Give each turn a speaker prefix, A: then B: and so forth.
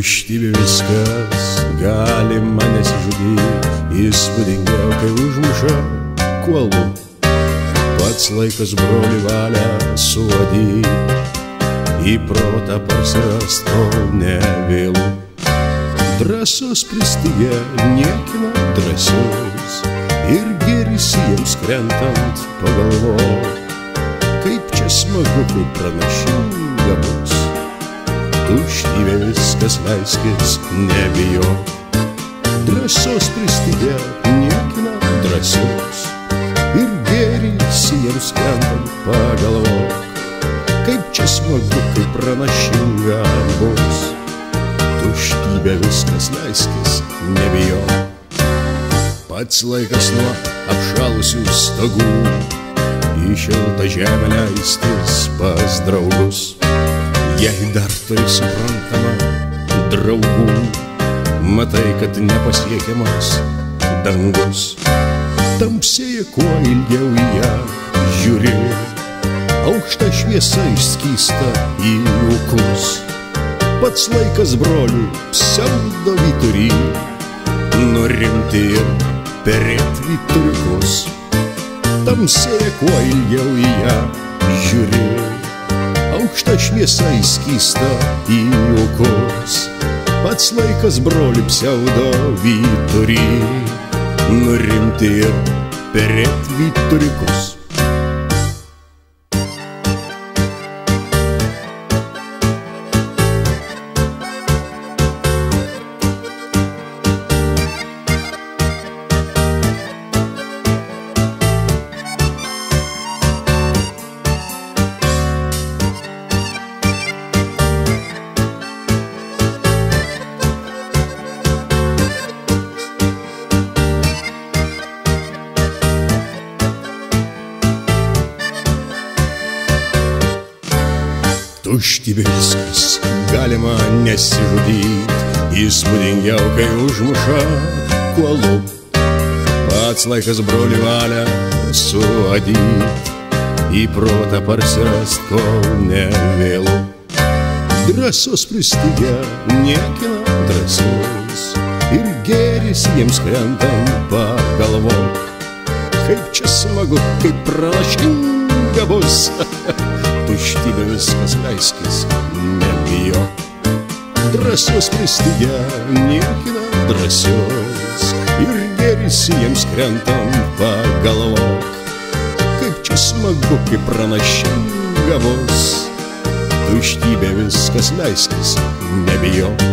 A: Tuštybė viskas, galima nesižudyt, įspūdingiau, kai užmuša kuolų. Pats laikas broli valią suvadyt, į protą parsirast, kol nevėlu. Drąsos pristigę niekina drąsius, ir gėris jiems krentant pagalvok, kaip čia smagu, kaip pranašinga bus. Tuštybė viskas, leiskis, nebijok. Drąsos pristigę niekina drąsius, ir gėris jiems krentant pagalvok, kaip čia smagu, kaip pranašinga bus. Tuštybė viskas, leiskis, nebijok. Pats laikas nuo apšalusių stogų į šiltą žemę leistis pas draugus. Jei dar turi suprantama draugų, matai, kad nepasiekiamas dangus. Tamsėja, kuo ilgiau į ją žiūri, aukšta šviesa išskysta į ūkus. Pats laikas, broli, pseudo vyturį, nurimti ir perėt vyturiukus. Tamsėja, kuo ilgiau į ją žiūri, aukšta šviesa įskysta į ūkus. Pats laikas, broli, pseudo vyturį, nurimti ir perėt vyturiukus. Tuštybė viskas, galima nesižudyt, įspūdingiau, kai užmuša kuolų. Pats laikas, broli, valią suadyt, į protą parsirast, kol nevėlu. Drąsos pristigę niekina drąsius, ir gėris jiems krentant pagalvok, kaip čia smagu, kaip pranašinga bus. Tuštybė viskas, leiskis, nebijok. Drąsos pristigę niekina drąsius, ir gėris jiems krentant pagalvok, kaip čia smagu, kaip pranašinga bus. Tuštybė viskas, leiskis, nebijok.